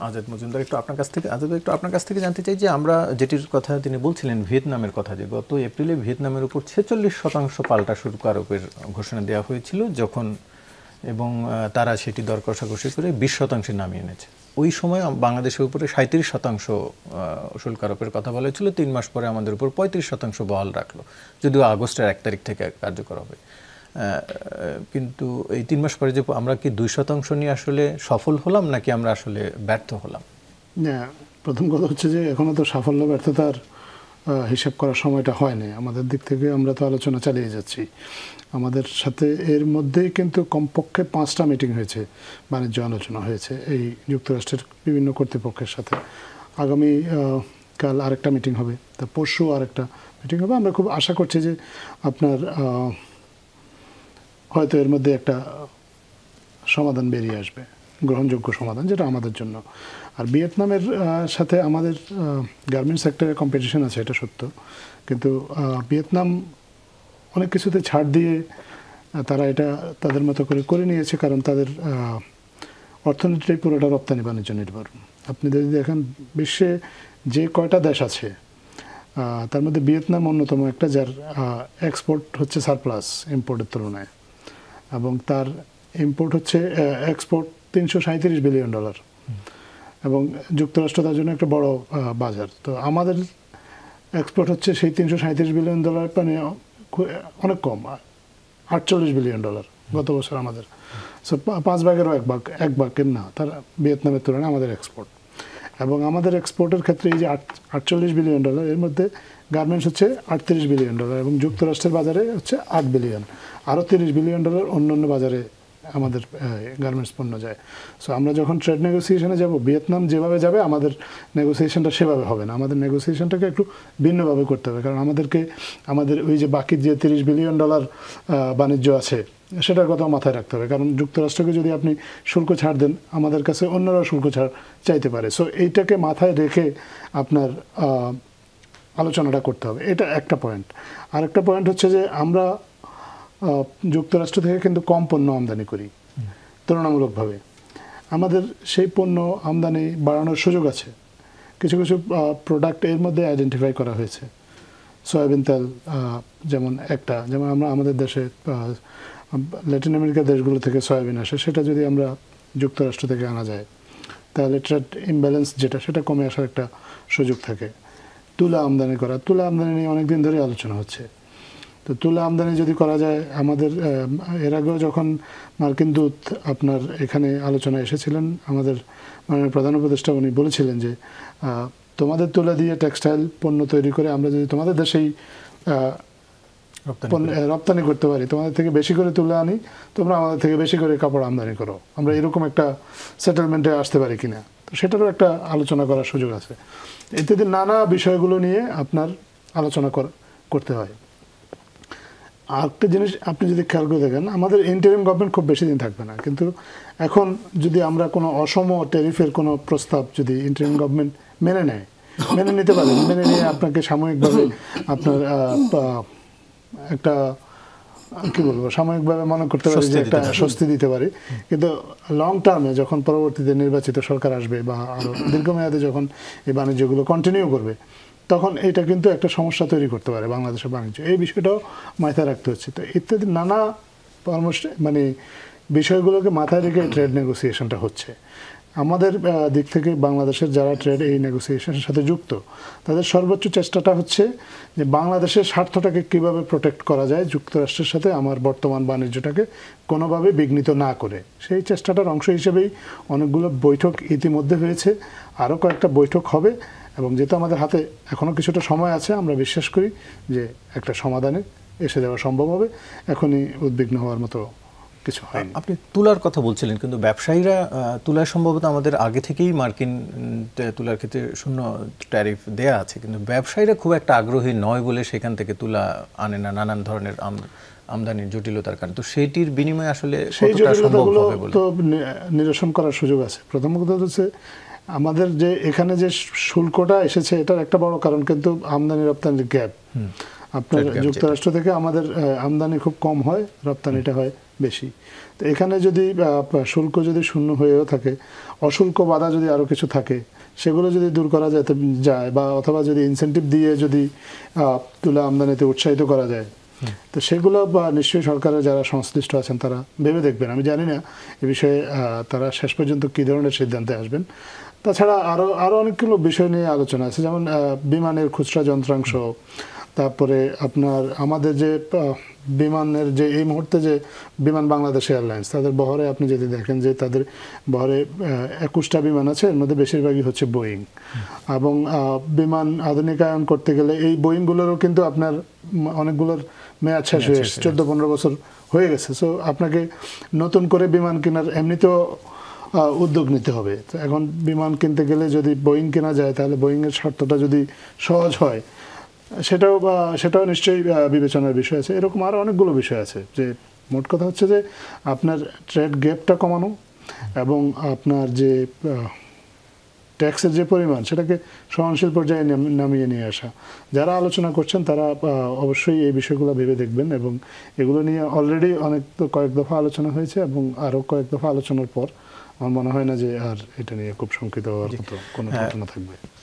আজাদ মজুমদার, একটু আপনার কাছ থেকে জানতে চাই যে আমরা যেটির কথা তিনি বলছিলেন ভিয়েতনামের কথা, যে গত এপ্রিলে ভিয়েতনামের উপর 46% পাল্টা শুল্ক আরোপের ঘোষণা দেওয়া হয়েছিল যখন, এবং তারা সেটি দর কষাকষি করে 20% নামিয়ে এনেছে। ওই সময় বাংলাদেশের উপরে 37% শুল্ক আরোপের কথা বলা হয়েছিল, 3 মাস পরে আমাদের উপর 35% বহাল রাখলো, যদিও আগস্টের 1 তারিখ থেকে কার্যকর হবে। কিন্তু এই 3 মাস পরে যে আমরা কি 2% নিয়ে আসলে সফল হলাম নাকি আমরা আসলে ব্যর্থ হলাম? না, প্রথম কথা হচ্ছে যে এখনো তো সাফল্য ব্যর্থতার হিসাব করার সময়টা হয়নি আমাদের দিক থেকে। আমরা তো আলোচনা চালিয়ে যাচ্ছি। আমাদের সাথে এর মধ্যেই কিন্তু কমপক্ষে 5টা মিটিং হয়েছে, বাণিজ্য আলোচনা হয়েছে এই যুক্তরাষ্ট্রের বিভিন্ন কর্তৃপক্ষের সাথে। আগামী কাল আরেকটা মিটিং হবে, তা পরশু আরেকটা মিটিং হবে। আমরা খুব আশা করছি যে আপনার হয়তো এর মধ্যে একটা সমাধান বেরিয়ে আসবে, গ্রহণযোগ্য সমাধান, যেটা আমাদের জন্য। আর ভিয়েতনামের সাথে আমাদের গার্মেন্টস সেক্টরে কম্পিটিশন আছে, এটা সত্য, কিন্তু ভিয়েতনাম অনেক কিছুতে ছাড় দিয়ে তারা এটা তাদের মতো করে নিয়েছে, কারণ তাদের অর্থনীতিটাই পুরোটা রপ্তানি বাণিজ্য নির্ভর। আপনি যদি দেখেন বিশ্বে যে কয়টা দেশ আছে তার মধ্যে ভিয়েতনাম অন্যতম একটা, যার এক্সপোর্ট হচ্ছে সারপ্লাস ইম্পোর্টের তুলনায়, এবং তার ইম্পোর্ট হচ্ছে এক্সপোর্ট $337 বিলিয়ন, এবং যুক্তরাষ্ট্র তার জন্য একটা বড় বাজার। তো আমাদের এক্সপোর্ট হচ্ছে সেই $337 বিলিয়ন, মানে অনেক কম, $48 বিলিয়ন গত বছর আমাদের। সো 5 ভাগেরও 1 ভাগের না তার ভিয়েতনামের তুলনায় আমাদের এক্সপোর্ট। এবং আমাদের এক্সপোর্টের ক্ষেত্রে এই যে $48 বিলিয়ন, এর মধ্যে গার্মেন্টস হচ্ছে $38 বিলিয়ন, এবং যুক্তরাষ্ট্রের বাজারে হচ্ছে $8 বিলিয়ন, আরও $30 বিলিয়ন অন্য বাজারে আমাদের গার্মেন্টস পণ্য যায়। সো আমরা যখন ট্রেড নেগোসিয়েশনে যাব, ভিয়েতনাম যেভাবে যাবে আমাদের নেগোসিয়েশনটা সেভাবে হবে না। আমাদের নেগোসিয়েশনটাকে একটু ভিন্নভাবে করতে হবে, কারণ আমাদের ওই যে বাকি যে $30 বিলিয়ন বাণিজ্য আছে সেটার কথা মাথায় রাখতে হবে। কারণ যুক্তরাষ্ট্রকে যদি আপনি শুল্ক ছাড় দেন, আমাদের কাছে অন্যরা শুল্ক ছাড় চাইতে পারে। সো এইটাকে মাথায় রেখে আপনার আলোচনাটা করতে হবে, এটা একটা পয়েন্ট। আরেকটা পয়েন্ট হচ্ছে যে আমরা যুক্তরাষ্ট্র থেকে কিন্তু কম পণ্য আমদানি করি তুলনামূলকভাবে। আমাদের সেই পণ্য আমদানি বাড়ানোর সুযোগ আছে। কিছু কিছু প্রোডাক্ট এর মধ্যে আইডেন্টিফাই করা হয়েছে। সয়াবিন তেল যেমন একটা, যেমন আমাদের দেশে ল্যাটিন আমেরিকার দেশগুলো থেকে সয়াবিন আসে, সেটা যদি আমরা যুক্তরাষ্ট্র থেকে আনা যায় তাহলে ট্রেড ইমব্যালেন্স সেটা কমে আসার একটা সুযোগ থাকে। তুলা আমদানি নিয়ে অনেকদিন ধরে আলোচনা হচ্ছে। তো তুলা আমদানি যদি করা যায়, আমাদের এর আগেও যখন মার্কিন দূত আপনার এখানে আলোচনা এসেছিলেন, আমাদের মাননীয় প্রধান উপদেষ্টা উনি বলেছিলেন যে তোমাদের তুলা দিয়ে টেক্সটাইল পণ্য তৈরি করে আমরা যদি তোমাদের দেশেই রপ্তানি করতে পারি, তোমাদের থেকে বেশি করে তুলা আনি, তোমরা আমাদের থেকে বেশি করে কাপড় আমদানি করো, আমরা এরকম একটা সেটেলমেন্টে আসতে পারি কিনা। তো সেটারও একটা আলোচনা করার সুযোগ আছে। ইত্যাদি নানা বিষয়গুলো নিয়ে আপনার আলোচনা করতে হয়। আরেকটা জিনিস আপনি যদি খেয়াল করে দেখেন, আমাদের ইন্টারিম গভর্নমেন্ট খুব বেশি দিন থাকবে না, কিন্তু এখন যদি আমরা কোনো অসম ট্যারিফের কোনো প্রস্তাব যদি ইন্টারিম গভর্নমেন্ট মেনে নিতে পারে, মেনে নিয়ে আপনাকে সাময়িকভাবে আপনার একটা কি বলবো সাময়িকভাবে মনে করতে পারি যে একটা স্বস্তি দিতে পারি, কিন্তু লং টার্মে যখন পরবর্তীতে নির্বাচিত সরকার আসবে বা আরও দীর্ঘমেয়াদে যখন এই বাণিজ্যগুলো কন্টিনিউ করবে, তখন এটা কিন্তু একটা সমস্যা তৈরি করতে পারে বাংলাদেশের বাণিজ্য। এই বিষয়টাও মাথায় রাখতে হচ্ছে। তো ইত্যাদি নানা মানে বিষয়গুলোকে মাথায় রেখে ট্রেড নেগোসিয়েশনটা হচ্ছে। আমাদের দিক থেকে বাংলাদেশের যারা ট্রেড এই নেগোসিয়েশনের সাথে যুক্ত, তাদের সর্বোচ্চ চেষ্টাটা হচ্ছে যে বাংলাদেশের স্বার্থটাকে কীভাবে প্রোটেক্ট করা যায় যুক্তরাষ্ট্রের সাথে আমার বর্তমান বাণিজ্যটাকে কোনোভাবে বিঘ্নিত না করে। সেই চেষ্টাটার অংশ হিসেবেই অনেকগুলো বৈঠক ইতিমধ্যে হয়েছে, আরও কয়েকটা বৈঠক হবে, এবং যেহেতু আমাদের হাতে এখনও কিছুটা সময় আছে, আমরা বিশ্বাস করি যে একটা সমাধানে এসে যাওয়া সম্ভব হবে। এখনই উদ্বিগ্ন হওয়ার মতো কিছু হয়নি। আপনি তুলার কথা বলছিলেন, কিন্তু ব্যবসায়ীরা তুলার সম্ভবত আমাদের আগে থেকেই মার্কিন তুলার ক্ষেত্রে শূন্য ট্যারিফ দেয়া আছে, কিন্তু ব্যবসায়ীরা খুব একটা আগ্রহী নয় বলে সেখান থেকে তুলা আনে না, নানান ধরনের আমদানির জটিলতার কারণে। তো সেইটির বিনিময়ে আসলে সেই জটিলতাগুলো তো নিরসন করার সুযোগ আছে। প্রথম কথা হচ্ছে আমাদের যে এখানে যে শুল্কটা এসেছে, এটার একটা বড় কারণ কিন্তু আমদানি রপ্তানির গ্যাপ। আপনার Trade gap যুক্তরাষ্ট্র থেকে আমাদের আমদানি খুব কম হয়, রপ্তানিটা হয় বেশি। তো এখানে যদি শুল্ক যদি শূন্য হয়েও থাকে, অশুল্ক বাধা যদি আরও কিছু থাকে, সেগুলো যদি দূর করা যায় বা অথবা যদি ইনসেনটিভ দিয়ে যদি তুলা আমদানিতে উৎসাহিত করা যায়, তো সেগুলো নিশ্চয়ই সরকারের যারা সংশ্লিষ্ট আছেন তারা ভেবে দেখবেন। আমি জানি না এ বিষয়ে তারা শেষ পর্যন্ত কী ধরনের সিদ্ধান্তে আসবেন। তাছাড়া আরও অনেকগুলো বিষয় নিয়ে আলোচনা আছে, যেমন বিমানের খুচরা যন্ত্রাংশ, তারপরে আপনার আমাদের যে বিমানের যে এই মুহূর্তে যে বিমান বাংলাদেশ এয়ারলাইন্স, তাদের বহরে আপনি যদি দেখেন যে তাদের বহরে 21টা বিমান আছে, এর মধ্যে বেশিরভাগই হচ্ছে বোয়িং। এবং বিমান আধুনিকায়ন করতে গেলে এই বোয়িংগুলোরও কিন্তু আপনার অনেকগুলোর মেয়াদ শেষ হয়ে গেছে, 14-15 বছর হয়ে গেছে। সো আপনাকে নতুন করে বিমান কেনার এমনিতেও উদ্যোগ নিতে হবে। তো এখন বিমান কিনতে গেলে যদি বোয়িং কেনা যায়, তাহলে বোয়িংয়ের শর্তটা যদি সহজ হয়, সেটাও নিশ্চয়ই বিবেচনার বিষয় আছে। এরকম আরও অনেকগুলো বিষয় আছে। যে মোট কথা হচ্ছে যে আপনার ট্রেড গ্যাপটা কমানো এবং আপনার যে ট্যাক্সের যে পরিমাণ, সেটাকে সহনশীল পর্যায়ে নামিয়ে নিয়ে আসা। যারা আলোচনা করছেন তারা অবশ্যই এই বিষয়গুলো ভেবে দেখবেন, এবং এগুলো নিয়ে অলরেডি কয়েক দফা আলোচনা হয়েছে, এবং আরও কয়েক দফা আলোচনার পর আমার মনে হয় না যে আর এটা নিয়ে খুব শঙ্কিত হওয়ার মতো কোনো ঘটনা থাকবে।